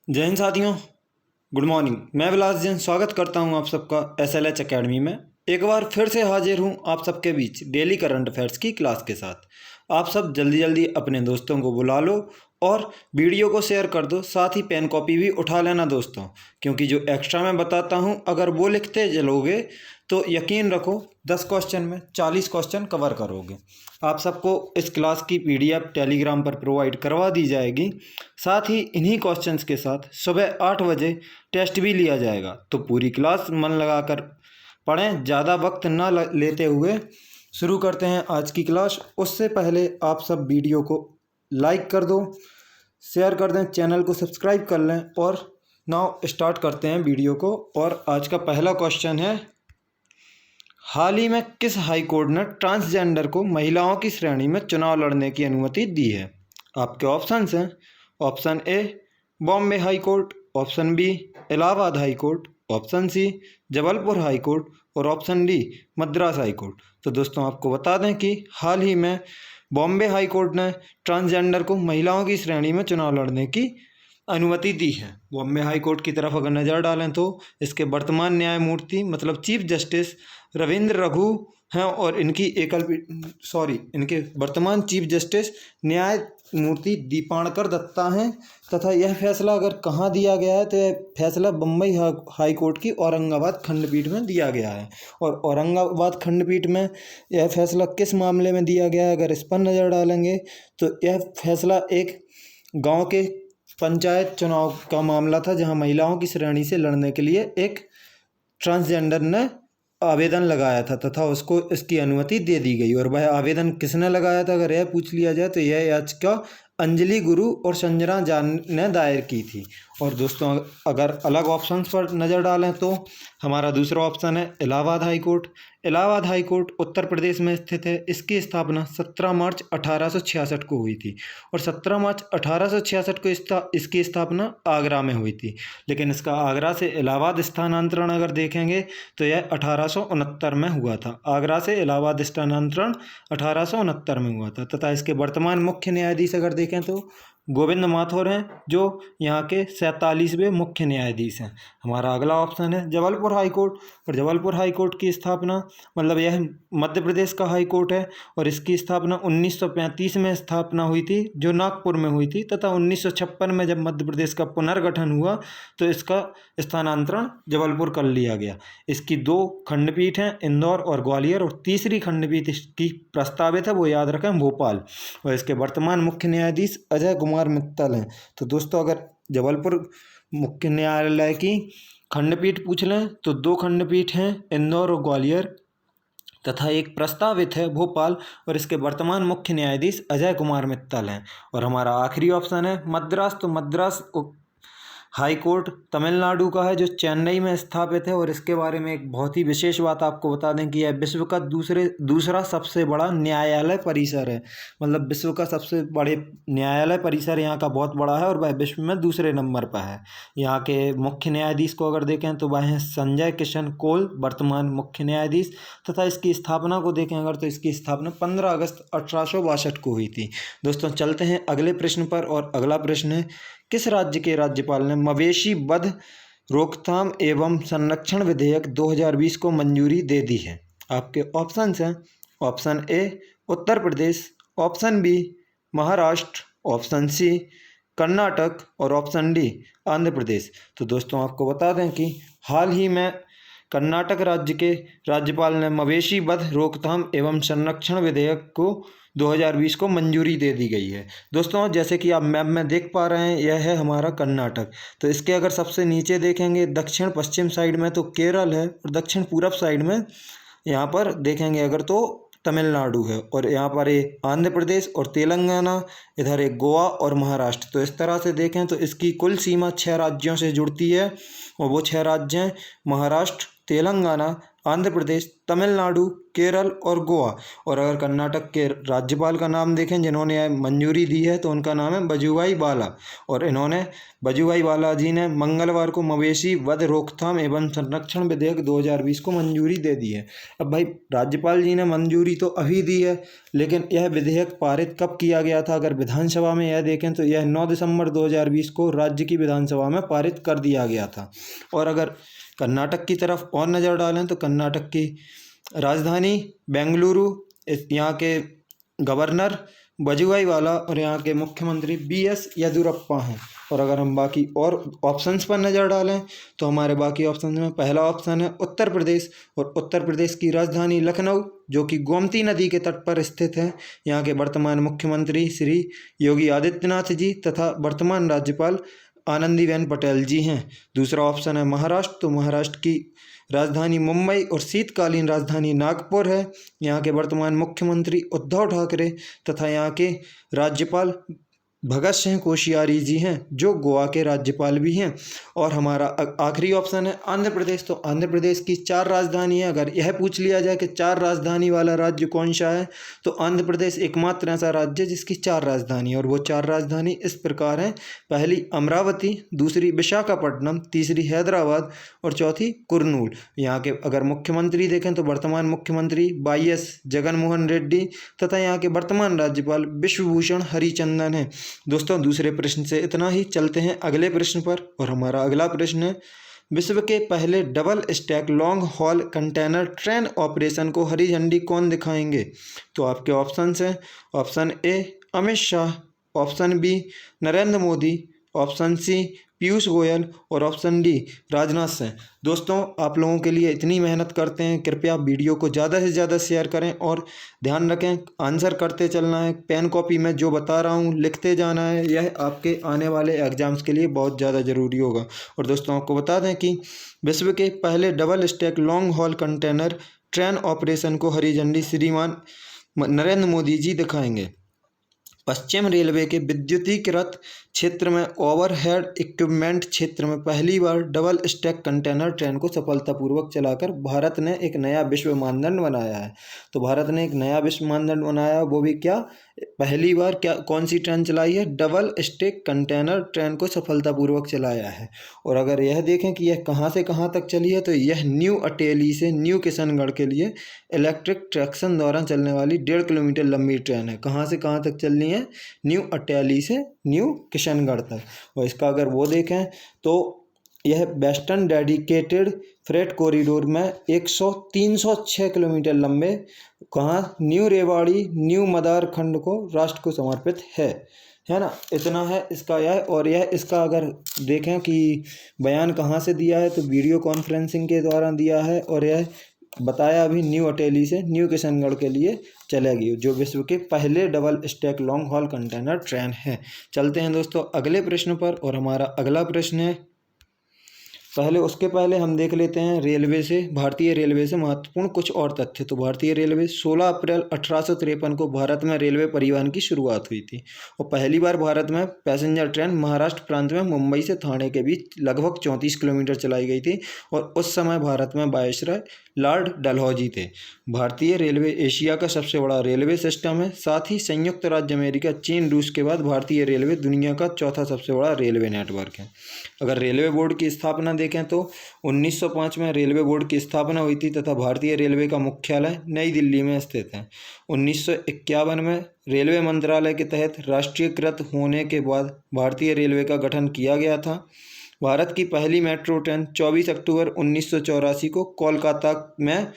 जय हिंद साथियों। Good morning. मैं विलास जैन स्वागत करता हूं आप सबका SLH एकेडमी में। एक बार फिर से हाजिर हूं आप सबके बीच डेली करंट अफेयर्स की क्लास के साथ। आप सब जल्दी जल्दी अपने दोस्तों को बुला लो और वीडियो को शेयर कर दो। साथ ही पेन कॉपी भी उठा लेना दोस्तों, क्योंकि जो एक्स्ट्रा मैं बताता हूं अगर वो लिखते चलोगे तो यकीन रखो 10 क्वेश्चन में 40 क्वेश्चन कवर करोगे। आप सबको इस क्लास की PDF टेलीग्राम पर प्रोवाइड करवा दी जाएगी। साथ ही इन्हीं क्वेश्चंस के साथ सुबह 8 बजे टेस्ट भी लिया जाएगा। तो पूरी क्लास मन लगाकर पढ़ें। ज़्यादा वक्त ना लेते हुए शुरू करते हैं आज की क्लास। उससे पहले आप सब वीडियो को लाइक कर दो, शेयर कर दें, चैनल को सब्सक्राइब कर लें और नाउ स्टार्ट करते हैं वीडियो को। और आज का पहला क्वेश्चन है, हाल ही में किस हाई कोर्ट ने ट्रांसजेंडर को महिलाओं की श्रेणी में चुनाव लड़ने की अनुमति दी है? आपके ऑप्शंस हैं, option A Bombay high court, option B Allahabad high court, option C Jabalpur high court और option D Madras high court. तो दोस्तों आपको बता दें कि हाल ही में बॉम्बे हाई कोर्ट ने ट्रांसजेंडर को महिलाओं की श्रेणी में चुनाव लड़ने की अनुमति दी है। बॉम्बे हाई कोर्ट की तरफ अगर नज़र डालें तो इसके वर्तमान न्यायमूर्ति मतलब चीफ जस्टिस रविंद्र रघु हैं और इनके वर्तमान चीफ जस्टिस न्यायमूर्ति दीपांकर दत्ता हैं। तथा यह फैसला अगर कहाँ दिया गया है तो यह फैसला बम्बई हाई कोर्ट की औरंगाबाद खंडपीठ में दिया गया है। और औरंगाबाद खंडपीठ में यह फैसला किस मामले में दिया गया है अगर इस पर नज़र डालेंगे तो यह फैसला एक गाँव के पंचायत चुनाव का मामला था, जहां महिलाओं की श्रेणी से लड़ने के लिए एक ट्रांसजेंडर ने आवेदन लगाया था तथा उसको इसकी अनुमति दे दी गई। और वह आवेदन किसने लगाया था अगर यह पूछ लिया जाए तो यह याचिका अंजलि गुरु और संजना जान ने दायर की थी। और दोस्तों अगर अलग ऑप्शंस पर नज़र डालें तो हमारा दूसरा ऑप्शन है Allahabad high court. Allahabad high court Uttar Pradesh में स्थित है। इसकी स्थापना 17 मार्च 1866 को हुई थी और 17 मार्च 1866 को इसकी स्थापना आगरा में हुई थी। लेकिन इसका आगरा से इलाहाबाद स्थानांतरण अगर देखेंगे तो यह 1869 में हुआ था। आगरा से इलाहाबाद स्थानांतरण 1869 में हुआ था। तथा इसके वर्तमान मुख्य न्यायाधीश अगर देखें तो गोविंद माथुर हैं, जो यहाँ के 47वें मुख्य न्यायाधीश हैं। हमारा अगला ऑप्शन है जबलपुर हाई कोर्ट। और जबलपुर हाई कोर्ट की स्थापना मतलब यह मध्य प्रदेश का हाई कोर्ट है और इसकी स्थापना 1935 में स्थापना हुई थी, जो नागपुर में हुई थी। तथा 1956 में जब मध्य प्रदेश का पुनर्गठन हुआ तो इसका स्थानांतरण जबलपुर कर लिया गया। इसकी 2 खंडपीठ हैं, इंदौर और ग्वालियर, और तीसरी खंडपीठ इसकी प्रस्तावित है वो याद रखें भोपाल। और इसके वर्तमान मुख्य न्यायाधीश अजय कुमार मित्तल हैं। तो दोस्तों अगर जबलपुर मुख्य न्यायालय की खंडपीठ पूछ लें तो 2 खंडपीठ हैं, इंदौर और ग्वालियर, तथा एक प्रस्तावित है भोपाल। और इसके वर्तमान मुख्य न्यायाधीश अजय कुमार मित्तल हैं। और हमारा आखिरी ऑप्शन है मद्रास। तो मद्रास हाई कोर्ट तमिलनाडु का है, जो चेन्नई में स्थापित है। और इसके बारे में एक बहुत ही विशेष बात आपको बता दें कि यह विश्व का दूसरा सबसे बड़ा न्यायालय परिसर है। मतलब विश्व का सबसे बड़े न्यायालय परिसर यहाँ का बहुत बड़ा है और वह विश्व में दूसरे नंबर पर है। यहाँ के मुख्य न्यायाधीश को अगर देखें तो वह हैं संजय किशन कौल, वर्तमान मुख्य न्यायाधीश। तथा इसकी स्थापना को देखें अगर तो इसकी स्थापना 15 अगस्त 1862 को हुई थी। दोस्तों चलते हैं अगले प्रश्न पर। और अगला प्रश्न है, किस राज्य के राज्यपाल ने मवेशी वध रोकथाम एवं संरक्षण विधेयक 2020 को मंजूरी दे दी है? आपके ऑप्शंस हैं, option A Uttar Pradesh, option B Maharashtra, option C Karnataka और ऑप्शन डी आंध्र प्रदेश। तो दोस्तों आपको बता दें कि हाल ही में कर्नाटक राज्य के राज्यपाल ने मवेशी वध रोकथाम एवं संरक्षण विधेयक को 2020 को मंजूरी दे दी गई है। दोस्तों जैसे कि आप मैप में देख पा रहे हैं, यह है हमारा कर्नाटक। तो इसके अगर सबसे नीचे देखेंगे दक्षिण पश्चिम साइड में तो केरल है और दक्षिण पूरब साइड में यहाँ पर देखेंगे अगर तो तमिलनाडु है। और यहाँ पर एक आंध्र प्रदेश और तेलंगाना, इधर एक गोवा और महाराष्ट्र। तो इस तरह से देखें तो इसकी कुल सीमा 6 राज्यों से जुड़ती है और वो 6 राज्य हैं महाराष्ट्र, तेलंगाना, आंध्र प्रदेश, तमिलनाडु, केरल और गोवा। और अगर कर्नाटक के राज्यपाल का नाम देखें जिन्होंने यह मंजूरी दी है तो उनका नाम है वजुभाई वाला। और इन्होंने वजुभाई वाला जी ने मंगलवार को मवेशी वध रोकथाम एवं संरक्षण विधेयक 2020 को मंजूरी दे दी है। अब भाई राज्यपाल जी ने मंजूरी तो अभी दी है, लेकिन यह विधेयक पारित कब किया गया था अगर विधानसभा में यह देखें तो यह 9 दिसंबर 2020 को राज्य की विधानसभा में पारित कर दिया गया था। और अगर कर्नाटक की तरफ और नज़र डालें तो कर्नाटक की राजधानी बेंगलुरु, यहाँ के गवर्नर वजुभाई वाला और यहाँ के मुख्यमंत्री BS येदियुरप्पा हैं। और अगर हम बाकी और ऑप्शंस पर नज़र डालें तो हमारे बाकी ऑप्शन में पहला ऑप्शन है उत्तर प्रदेश, और उत्तर प्रदेश की राजधानी लखनऊ जो कि गोमती नदी के तट पर स्थित है। यहाँ के वर्तमान मुख्यमंत्री श्री योगी आदित्यनाथ जी तथा वर्तमान राज्यपाल आनंदीबेन पटेल जी हैं। दूसरा ऑप्शन है महाराष्ट्र, तो महाराष्ट्र की राजधानी मुंबई और शीतकालीन राजधानी नागपुर है। यहाँ के वर्तमान मुख्यमंत्री उद्धव ठाकरे तथा यहाँ के राज्यपाल भगत सिंह कोश्यारी जी हैं जो गोवा के राज्यपाल भी हैं। और हमारा आखिरी ऑप्शन है आंध्र प्रदेश, तो आंध्र प्रदेश की 4 राजधानी है। अगर यह पूछ लिया जाए कि 4 राजधानी वाला राज्य कौन सा है तो आंध्र प्रदेश एकमात्र ऐसा राज्य है जिसकी 4 राजधानी है। और वो 4 राजधानी इस प्रकार हैं, पहली अमरावती, दूसरी विशाखापट्टनम, तीसरी हैदराबाद और चौथी कुर्नूल। यहाँ के अगर मुख्यमंत्री देखें तो वर्तमान मुख्यमंत्री YS जगनमोहन रेड्डी तथा यहाँ के वर्तमान राज्यपाल विश्वभूषण हरिचंदन हैं। दोस्तों दूसरे प्रश्न से इतना ही, चलते हैं अगले प्रश्न पर। और हमारा अगला प्रश्न है, विश्व के पहले double stack long haul container train operation को हरी झंडी कौन दिखाएंगे? तो आपके ऑप्शंस हैं, option A Amit Shah, option B Narendra Modi, option C Piyush Goyal और ऑप्शन डी राजनाथ सिंह। दोस्तों आप लोगों के लिए इतनी मेहनत करते हैं, कृपया वीडियो को ज़्यादा से ज़्यादा शेयर करें और ध्यान रखें आंसर करते चलना है। पेन कॉपी में जो बता रहा हूँ लिखते जाना है, यह आपके आने वाले एग्जाम्स के लिए बहुत ज़्यादा ज़रूरी होगा। और दोस्तों आपको बता दें कि विश्व के पहले double stack long haul container train operation को हरी झंडी श्रीमान नरेंद्र मोदी जी दिखाएंगे। पश्चिम रेलवे के विद्युतीकृत क्षेत्र में ओवरहेड इक्विपमेंट क्षेत्र में पहली बार डबल स्टैक कंटेनर ट्रेन को सफलतापूर्वक चलाकर भारत ने एक नया विश्व मानदंड बनाया है। तो भारत ने एक नया विश्व मानदंड बनाया, वो भी क्या, पहली बार क्या कौन सी ट्रेन चलाई है? डबल स्टैक कंटेनर ट्रेन को सफलतापूर्वक चलाया है। और अगर यह देखें कि यह कहाँ से कहाँ तक चली है तो यह न्यू अटेली से न्यू किशनगढ़ के लिए इलेक्ट्रिक ट्रैक्शन द्वारा चलने वाली 1.5 किलोमीटर लंबी ट्रेन है। कहाँ से कहाँ तक चलनी है? न्यू अटेली से न्यू किशनगढ़ तक। और इसका अगर वो देखें तो यह वेस्टर्न डेडिकेटेड फ्रेट कॉरिडोर में 306 किलोमीटर लंबे कहाँ न्यू रेवाड़ी न्यू मदार खंड को राष्ट्र को समर्पित है ना। इतना है इसका यह। और यह इसका अगर देखें कि बयान कहाँ से दिया है तो वीडियो कॉन्फ्रेंसिंग के द्वारा दिया है। और यह बताया अभी न्यू अटेली से न्यू किशनगढ़ के लिए चलेगी, जो विश्व के पहले double stack long haul container train है। चलते हैं दोस्तों अगले प्रश्न पर। और हमारा अगला प्रश्न है, उसके पहले हम देख लेते हैं रेलवे से, भारतीय रेलवे से महत्वपूर्ण कुछ और तथ्य। तो भारतीय रेलवे 16 अप्रैल 1853 को भारत में रेलवे परिवहन की शुरुआत हुई थी। और पहली बार भारत में पैसेंजर ट्रेन महाराष्ट्र प्रांत में मुंबई से ठाणे के बीच लगभग 34 किलोमीटर चलाई गई थी। और उस समय भारत में वायसराय लॉर्ड डलहौजी थे। भारतीय रेलवे एशिया का सबसे बड़ा रेलवे सिस्टम है। साथ ही संयुक्त राज्य अमेरिका, चीन, रूस के बाद भारतीय रेलवे दुनिया का चौथा सबसे बड़ा रेलवे नेटवर्क है। अगर रेलवे बोर्ड की स्थापना देखें तो 1905 में रेलवे बोर्ड की स्थापना हुई थी तथा भारतीय रेलवे का मुख्यालय नई दिल्ली में स्थित है। 1951 में रेलवे मंत्रालय के तहत राष्ट्रीयकृत होने के बाद भारतीय रेलवे का गठन किया गया था। भारत की पहली मेट्रो ट्रेन 24 अक्टूबर 1984 को कोलकाता में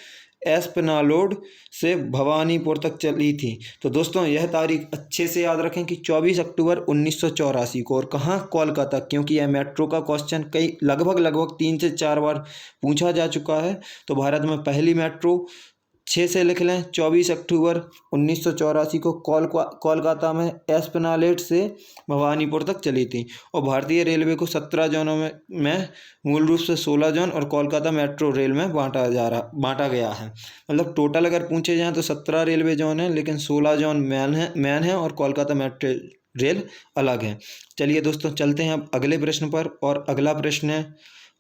एस्पनालोड से भवानीपुर तक चली थी। तो दोस्तों यह तारीख अच्छे से याद रखें कि 24 अक्टूबर 1984 को, और कहाँ? कोलकाता, क्योंकि यह मेट्रो का क्वेश्चन कई लगभग 3 से 4 बार पूछा जा चुका है। तो भारत में पहली मेट्रो 6 से लिख लें 24 अक्टूबर 1984 को कोलकाता में एस्पनालेड से भवानीपुर तक चली थी। और भारतीय रेलवे को 17 जोनों में मूल रूप से 16 जोन और कोलकाता मेट्रो रेल में बांटा गया है। मतलब टोटल अगर पूछे जाएँ तो 17 रेलवे जोन हैं, लेकिन 16 जोन मैन है और कोलकाता मेट्रो रेल अलग है। चलिए दोस्तों चलते हैं अब अगले प्रश्न पर। और अगला प्रश्न है,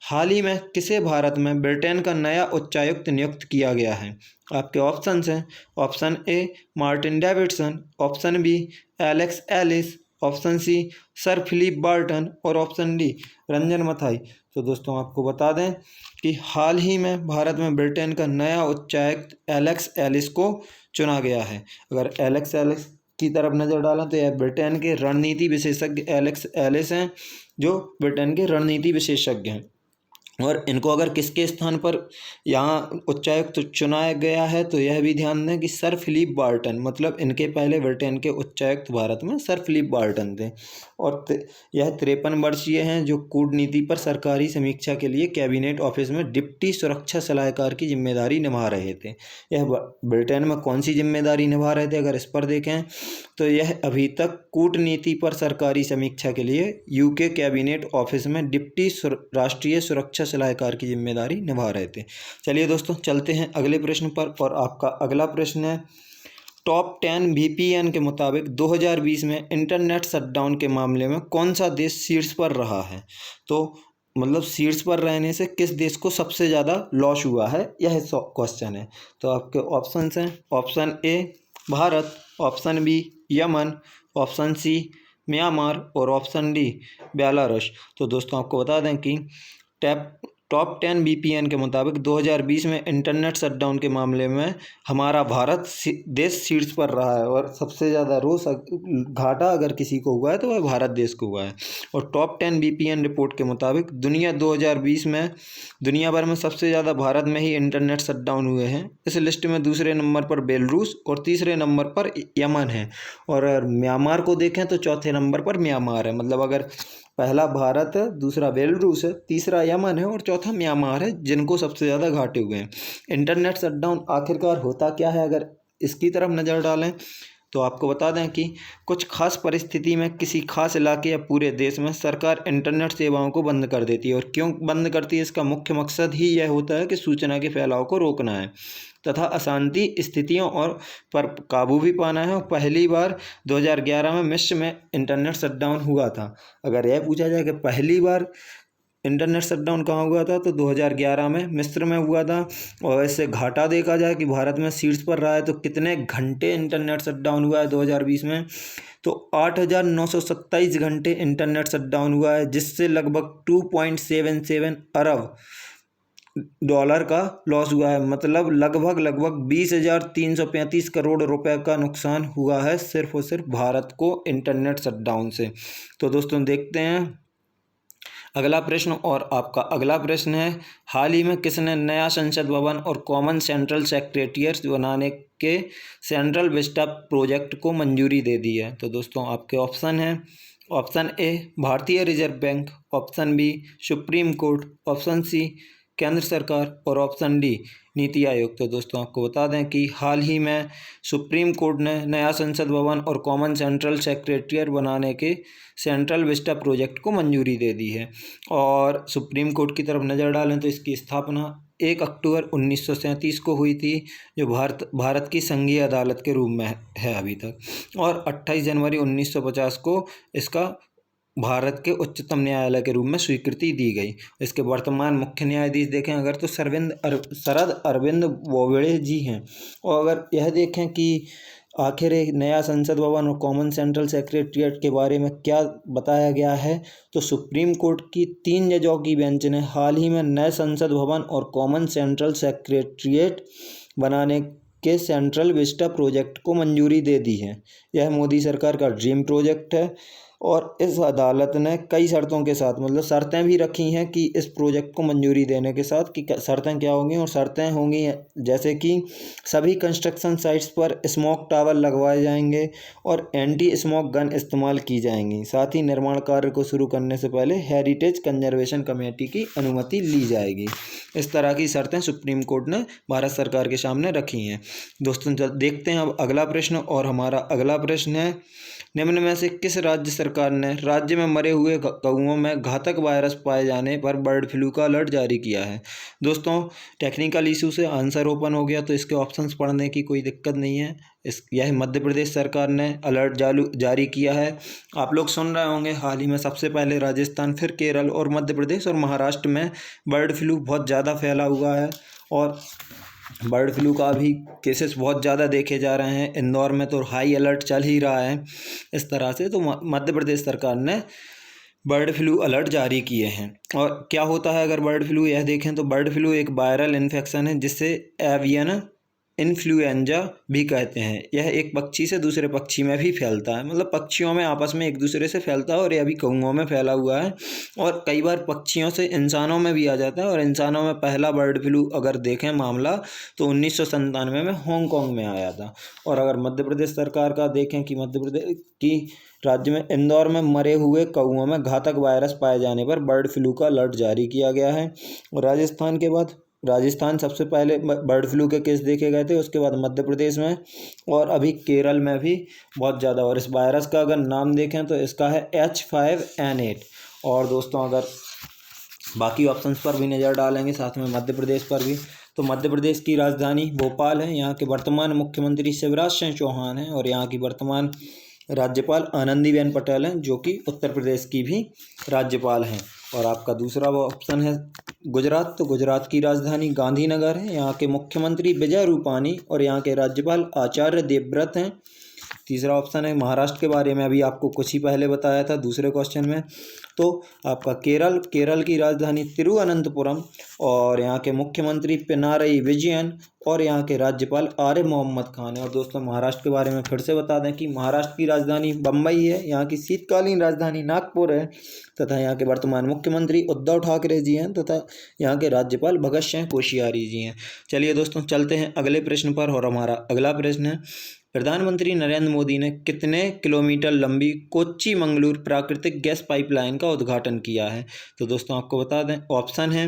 हाल ही में किसे भारत में ब्रिटेन का नया उच्चायुक्त नियुक्त किया गया है? आपके ऑप्शंस हैं। Option A Martin Davidson, option B Alex Ellis, option C sir Philip Barton और ऑप्शन डी रंजन मथाई। तो दोस्तों आपको बता दें कि हाल ही में भारत में ब्रिटेन का नया उच्चायुक्त एलेक्स एलिस को चुना गया है। अगर एलेक्स एलिस की तरफ नज़र डालें तो यह ब्रिटेन के रणनीति विशेषज्ञ एलेक्स एलिस हैं, जो ब्रिटेन के रणनीति विशेषज्ञ हैं। और इनको अगर किसके स्थान पर यहाँ उच्चायुक्त चुनाया गया है तो यह भी ध्यान दें कि सर फिलिप बार्टन, मतलब इनके पहले ब्रिटेन के उच्चायुक्त भारत में सर फिलिप बार्टन थे। और यह 53 वर्षीय हैं, जो कूटनीति पर सरकारी समीक्षा के लिए कैबिनेट ऑफिस में डिप्टी सुरक्षा सलाहकार की जिम्मेदारी निभा रहे थे। यह ब्रिटेन में कौन सी जिम्मेदारी निभा रहे थे अगर इस पर देखें तो यह अभी तक कूटनीति पर सरकारी समीक्षा के लिए यूके कैबिनेट ऑफिस में डिप्टी राष्ट्रीय सुरक्षा सलाहकार की जिम्मेदारी निभा रहे थे। चलिए दोस्तों चलते हैं अगले प्रश्न पर। और आपका अगला प्रश्न है, टॉप 10 VPN के मुताबिक 2020 में इंटरनेट शटडाउन के मामले में कौन सा देश शीर्ष पर रहा है? तो मतलब शीर्ष पर रहने से किस देश को सबसे ज़्यादा लॉस हुआ है, यह क्वेश्चन है। तो आपके ऑप्शंस हैं। Option A Bharat, option B Yemen, option C Myanmar और ऑप्शन डी बेलारूस। तो दोस्तों आपको बता दें कि टॉप 10 VPN के मुताबिक 2020 में इंटरनेट शटडाउन के मामले में हमारा भारत देश शीर्ष पर रहा है। और सबसे ज़्यादा रोस घाटा अगर किसी को हुआ है तो वह भारत देश को हुआ है। और टॉप 10 VPN रिपोर्ट के मुताबिक 2020 में दुनिया भर में सबसे ज़्यादा भारत में ही इंटरनेट शटडाउन हुए हैं। इस लिस्ट में दूसरे नंबर पर बेलारूस और तीसरे नंबर पर यमन है। और अगर म्यांमार को देखें तो चौथे नंबर पर म्यांमार है। मतलब अगर पहला भारत है, दूसरा बेलारूस है, तीसरा यमन है और चौथा म्यांमार है, जिनको सबसे ज़्यादा घाटे हुए हैं। इंटरनेट शटडाउन आखिरकार होता क्या है अगर इसकी तरफ नज़र डालें तो आपको बता दें कि कुछ खास परिस्थिति में किसी खास इलाके या पूरे देश में सरकार इंटरनेट सेवाओं को बंद कर देती है। और क्यों बंद करती है, इसका मुख्य मकसद ही यह होता है कि सूचना के फैलाव को रोकना है तथा अशांति स्थितियों और पर काबू भी पाना है। और पहली बार 2011 में मिस्र में इंटरनेट शटडाउन हुआ था। अगर यह पूछा जाए कि पहली बार इंटरनेट शटडाउन कहाँ हुआ था तो 2011 में मिस्र में हुआ था। और ऐसे घाटा देखा जाए कि भारत में शीर्ष पर रहा है तो कितने घंटे इंटरनेट शटडाउन हुआ है 2020 में, तो 8,927 घंटे इंटरनेट शटडाउन हुआ है, जिससे लगभग 2.77 अरब डॉलर का लॉस हुआ है। मतलब लगभग 20,335 करोड़ रुपए का नुकसान हुआ है सिर्फ और सिर्फ भारत को इंटरनेट शटडाउन से। तो दोस्तों देखते हैं अगला प्रश्न। और आपका अगला प्रश्न है, हाल ही में किसने नया संसद भवन और कॉमन सेंट्रल सेक्रेटेरिएट बनाने के सेंट्रल विस्टा प्रोजेक्ट को मंजूरी दे दी है? तो दोस्तों आपके ऑप्शन हैं। ऑप्शन ए भारतीय reserve bank, option B supreme court, option C केंद्र सरकार और ऑप्शन डी नीति आयोग। तो दोस्तों आपको बता दें कि हाल ही में सुप्रीम कोर्ट ने नया संसद भवन और कॉमन सेंट्रल सेक्रेटेरिएट बनाने के सेंट्रल विस्टा प्रोजेक्ट को मंजूरी दे दी है। और सुप्रीम कोर्ट की तरफ नज़र डालें तो इसकी स्थापना 1 अक्टूबर 1937 को हुई थी, जो भारत की संघीय अदालत के रूप में है अभी तक। और 28 जनवरी 1950 को इसका भारत के उच्चतम न्यायालय के रूप में स्वीकृति दी गई। इसके वर्तमान मुख्य न्यायाधीश देखें अगर तो शरद अरविंद बोबड़े जी हैं। और अगर यह देखें कि आखिर एक नया संसद भवन और कॉमन सेंट्रल सेक्रेटेरिएट के बारे में क्या बताया गया है, तो सुप्रीम कोर्ट की 3 जजों की बेंच ने हाल ही में नए संसद भवन और कॉमन सेंट्रल सेक्रेटेरिएट बनाने के सेंट्रल विस्टा प्रोजेक्ट को मंजूरी दे दी है। यह मोदी सरकार का ड्रीम प्रोजेक्ट है। और इस अदालत ने कई शर्तों के साथ, मतलब शर्तें भी रखी हैं कि इस प्रोजेक्ट को मंजूरी देने के साथ कि शर्तें क्या होंगी। और शर्तें होंगी जैसे कि सभी कंस्ट्रक्शन साइट्स पर स्मोक टावर लगवाए जाएंगे और एंटी स्मोक गन इस्तेमाल की जाएंगी। साथ ही निर्माण कार्य को शुरू करने से पहले हेरिटेज कंजर्वेशन कमेटी की अनुमति ली जाएगी। इस तरह की शर्तें सुप्रीम कोर्ट ने भारत सरकार के सामने रखी हैं। दोस्तों देखते हैं अब अगला प्रश्न। और हमारा अगला प्रश्न है, निम्न में से किस राज्य सरकार ने राज्य में मरे हुए कौओं में घातक वायरस पाए जाने पर बर्ड फ्लू का अलर्ट जारी किया है? दोस्तों, टेक्निकल इशू से आंसर ओपन हो गया तो इसके ऑप्शंस पढ़ने की कोई दिक्कत नहीं है। यह मध्य प्रदेश सरकार ने अलर्ट जारी किया है। आप लोग सुन रहे होंगे, हाल ही में सबसे पहले राजस्थान, फिर केरल और मध्य प्रदेश और महाराष्ट्र में बर्ड फ्लू बहुत ज़्यादा फैला हुआ है और बर्ड फ्लू का भी केसेस बहुत ज़्यादा देखे जा रहे हैं। इंदौर में तो हाई अलर्ट चल ही रहा है। इस तरह से तो मध्य प्रदेश सरकार ने बर्ड फ्लू अलर्ट जारी किए हैं। और क्या होता है अगर बर्ड फ्लू, यह देखें तो बर्ड फ्लू एक वायरल इन्फेक्शन है जिसे एवियन इन्फ्लुएंजा भी कहते हैं। यह एक पक्षी से दूसरे पक्षी में भी फैलता है, मतलब पक्षियों में आपस में एक दूसरे से फैलता है और यह भी कौओं में फैला हुआ है और कई बार पक्षियों से इंसानों में भी आ जाता है। और इंसानों में पहला बर्ड फ्लू अगर देखें मामला तो 1997 में हांगकांग में आया था। और अगर मध्य प्रदेश सरकार का देखें कि मध्य प्रदेश की राज्य में इंदौर में मरे हुए कौओं में घातक वायरस पाए जाने पर बर्ड फ्लू का अलर्ट जारी किया गया है। और राजस्थान के बाद, राजस्थान सबसे पहले बर्ड फ्लू के केस देखे गए थे, उसके बाद मध्य प्रदेश में और अभी केरल में भी बहुत ज़्यादा। और इस वायरस का अगर नाम देखें तो इसका है H5N8। और दोस्तों, अगर बाकी ऑप्शंस पर भी नज़र डालेंगे, साथ में मध्य प्रदेश पर भी, तो मध्य प्रदेश की राजधानी भोपाल है। यहाँ के वर्तमान मुख्यमंत्री शिवराज सिंह चौहान हैं और यहाँ की वर्तमान राज्यपाल आनंदीबेन पटेल हैं, जो कि उत्तर प्रदेश की भी राज्यपाल हैं। और आपका दूसरा वो ऑप्शन है गुजरात, तो गुजरात की राजधानी गांधीनगर है। यहाँ के मुख्यमंत्री विजय रूपानी और यहाँ के राज्यपाल आचार्य देवव्रत हैं। तीसरा ऑप्शन है महाराष्ट्र के बारे में अभी आपको कुछ ही पहले बताया था दूसरे क्वेश्चन में। तो आपका केरल की राजधानी तिरुवनंतपुरम और यहाँ के मुख्यमंत्री पिनारई विजयन और यहाँ के राज्यपाल आरिफ मोहम्मद खान है। और दोस्तों, महाराष्ट्र के बारे में फिर से बता दें कि महाराष्ट्र की राजधानी बम्बई है, यहाँ की शीतकालीन राजधानी नागपुर है तथा यहाँ के वर्तमान मुख्यमंत्री उद्धव ठाकरे जी हैं तथा यहाँ के राज्यपाल भगत सिंह कोश्यारी जी हैं। चलिए दोस्तों, चलते हैं अगले प्रश्न पर। और हमारा अगला प्रश्न है, प्रधानमंत्री नरेंद्र मोदी ने कितने किलोमीटर लंबी कोच्चि मंगलूर प्राकृतिक गैस पाइपलाइन का उद्घाटन किया है? तो दोस्तों, आपको बता दें, ऑप्शन है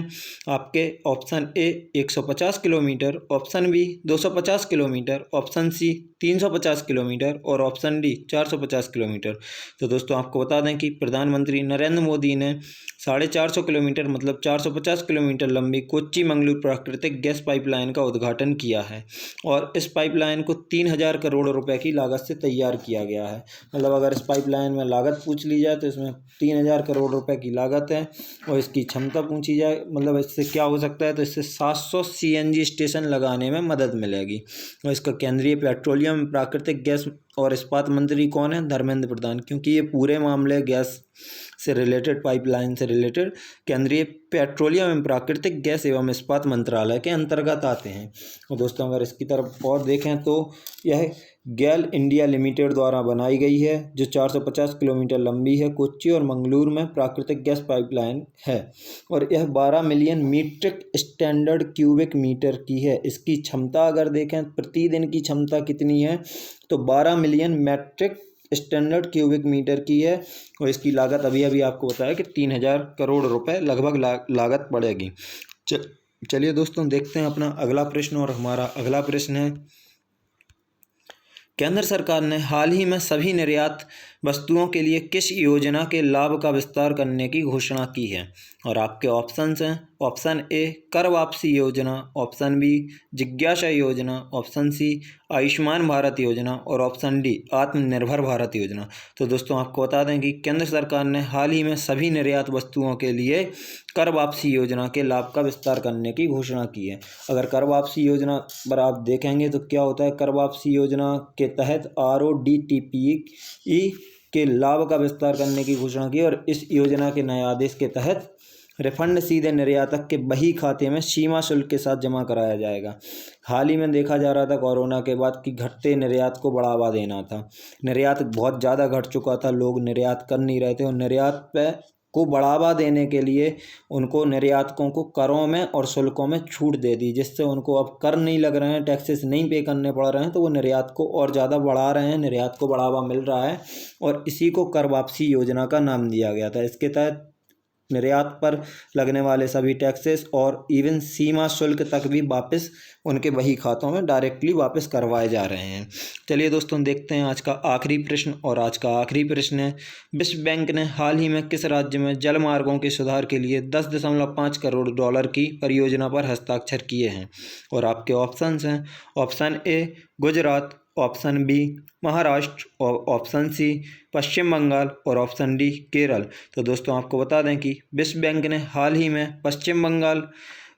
आपके, option A 150 kilometre, option B 250 kilometre, option C 350 kilometre और ऑप्शन डी 450 किलोमीटर। तो दोस्तों, आपको बता दें कि प्रधानमंत्री नरेंद्र मोदी ने 450 किलोमीटर मतलब 450 किलोमीटर लंबी कोच्चि मंगलूर प्राकृतिक गैस पाइपलाइन का उद्घाटन किया है। और इस पाइपलाइन को 3000 करोड़ रुपए की लागत से तैयार किया गया है। मतलब अगर इस पाइपलाइन में लागत पूछ ली जाए तो इसमें 3000 करोड़ रुपए की लागत है। और इसकी क्षमता पूछी जाए, मतलब इससे क्या हो सकता है, तो इससे 700 CNG स्टेशन लगाने में मदद मिलेगी। और इसका केंद्रीय पेट्रोलियम, प्राकृतिक गैस और इस्पात मंत्री कौन है? धर्मेंद्र प्रधान। क्योंकि ये पूरे मामले गैस से रिलेटेड, पाइपलाइन से रिलेटेड केंद्रीय पेट्रोलियम एवं प्राकृतिक गैस एवं इस्पात मंत्रालय के अंतर्गत आते हैं। और दोस्तों, अगर इसकी तरफ और देखें तो यह गेल इंडिया लिमिटेड द्वारा बनाई गई है, जो 450 किलोमीटर लंबी है। कोच्चि और मंगलूर में प्राकृतिक गैस पाइपलाइन है और यह 12 million metric standard cubic metre की है। इसकी क्षमता अगर देखें, प्रतिदिन की क्षमता कितनी है, तो 12 million metric standard cubic metre की है। और इसकी लागत अभी अभी आपको बताया कि 3000 करोड़ रुपए लगभग लागत पड़ेगी। चलिए दोस्तों, देखते हैं अपना अगला प्रश्न। और हमारा अगला प्रश्न है, केंद्र सरकार ने हाल ही में सभी निर्यात वस्तुओं के लिए किस योजना के लाभ का विस्तार करने की घोषणा की है? और आपके ऑप्शंस हैं, ऑप्शन ए कर वापसी योजना, ऑप्शन बी जिज्ञासा योजना, ऑप्शन सी आयुष्मान भारत योजना और ऑप्शन डी आत्मनिर्भर भारत योजना। तो दोस्तों, आपको बता दें कि केंद्र सरकार ने हाल ही में सभी निर्यात वस्तुओं के लिए कर वापसी योजना के लाभ का विस्तार करने की घोषणा की है। अगर कर वापसी योजना पर आप देखेंगे तो क्या होता है, कर वापसी योजना के तहत RODTEP के लाभ का विस्तार करने की घोषणा की। और इस योजना के नए आदेश के तहत रिफंड सीधे निर्यातक के बही खाते में सीमा शुल्क के साथ जमा कराया जाएगा। हाल ही में देखा जा रहा था कोरोना के बाद कि घटते निर्यात को बढ़ावा देना था। निर्यात बहुत ज़्यादा घट चुका था, लोग निर्यात कर नहीं रहे थे और निर्यात को बढ़ावा देने के लिए उनको, निर्यातकों को करों में और शुल्कों में छूट दे दी, जिससे उनको अब कर नहीं लग रहे हैं, टैक्सेस नहीं पे करने पड़ रहे हैं, तो वो निर्यात को और ज़्यादा बढ़ा रहे हैं, निर्यात को बढ़ावा मिल रहा है। और इसी को कर वापसी योजना का नाम दिया गया था। इसके तहत निर्यात पर लगने वाले सभी टैक्सेस और इवन सीमा शुल्क तक भी वापस उनके वही खातों में डायरेक्टली वापस करवाए जा रहे हैं। चलिए दोस्तों, देखते हैं आज का आखिरी प्रश्न। और आज का आखिरी प्रश्न है, विश्व बैंक ने हाल ही में किस राज्य में जल मार्गों के सुधार के लिए 10.5 करोड़ डॉलर की परियोजना पर हस्ताक्षर किए हैं? और आपके ऑप्शंस हैं, option A Gujarat, option B Maharashtra, और ऑप्शन सी पश्चिम बंगाल, और ऑप्शन डी केरल। तो दोस्तों, आपको बता दें कि विश्व बैंक ने हाल ही में पश्चिम बंगाल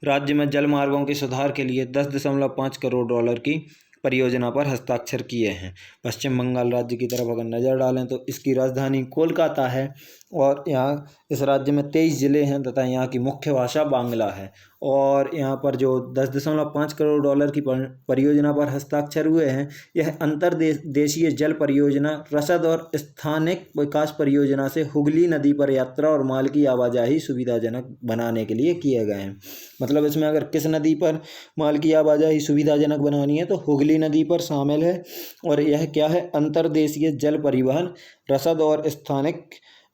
राज्य में जल मार्गों के सुधार के लिए 10.5 करोड़ डॉलर की परियोजना पर हस्ताक्षर किए हैं। पश्चिम बंगाल राज्य की तरफ अगर नज़र डालें तो इसकी राजधानी कोलकाता है और यहाँ इस राज्य में 23 ज़िले हैं तथा यहाँ की मुख्य भाषा बांग्ला है। और यहाँ पर जो 10.5 करोड़ डॉलर की परियोजना पर हस्ताक्षर हुए हैं, यह अंतर्देशीय जल परियोजना, रसद और स्थानिक विकास परियोजना से हुगली नदी पर यात्रा और माल की आवाजाही सुविधाजनक बनाने के लिए किए गए हैं। मतलब इसमें अगर किस नदी पर माल की आवाजाही सुविधाजनक बनानी है तो हुगली नदी पर शामिल है। और यह क्या है, अंतर्देशीय जल परिवहन, रसद और स्थानिक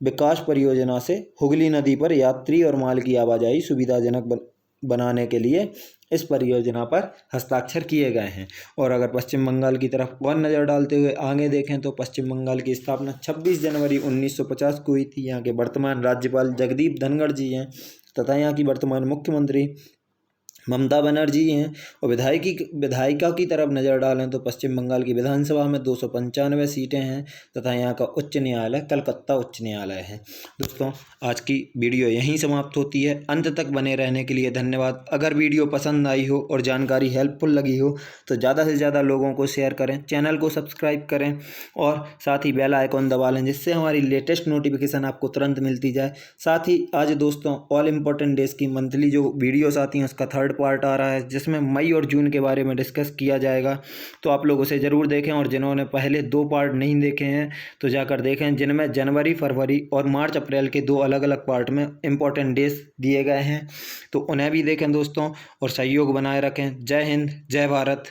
विकास परियोजना से हुगली नदी पर यात्री और माल की आवाजाही सुविधाजनक बनाने के लिए इस परियोजना पर हस्ताक्षर किए गए हैं। और अगर पश्चिम बंगाल की तरफ और नज़र डालते हुए आगे देखें तो पश्चिम बंगाल की स्थापना 26 जनवरी 1950 को हुई थी। यहाँ के वर्तमान राज्यपाल जगदीप धनखड़ जी हैं तथा यहाँ की वर्तमान मुख्यमंत्री ममता बनर्जी हैं। और विधायिका की तरफ नज़र डालें तो पश्चिम बंगाल की विधानसभा में 295 सीटें हैं तथा यहाँ का उच्च न्यायालय कलकत्ता उच्च न्यायालय है। दोस्तों, आज की वीडियो यहीं समाप्त होती है। अंत तक बने रहने के लिए धन्यवाद। अगर वीडियो पसंद आई हो और जानकारी हेल्पफुल लगी हो तो ज़्यादा से ज़्यादा लोगों को शेयर करें, चैनल को सब्सक्राइब करें और साथ ही बेल आइकॉन दबा लें जिससे हमारी लेटेस्ट नोटिफिकेशन आपको तुरंत मिलती जाए। साथ ही आज दोस्तों ऑल इम्पोर्टेंट डेज़ की मंथली जो वीडियोस आती हैं उसका 3rd पार्ट आ रहा है जिसमें मई और जून के बारे में डिस्कस किया जाएगा। तो आप लोग उसे ज़रूर देखें और जिन्होंने पहले 2 पार्ट नहीं देखे हैं तो जाकर देखें, जिनमें जनवरी, फरवरी और मार्च, अप्रैल के 2 अलग अलग पार्ट में इम्पोर्टेंट डेज दिए गए हैं। तो उन्हें भी देखें दोस्तों और सहयोग बनाए रखें। जय हिंद, जय भारत।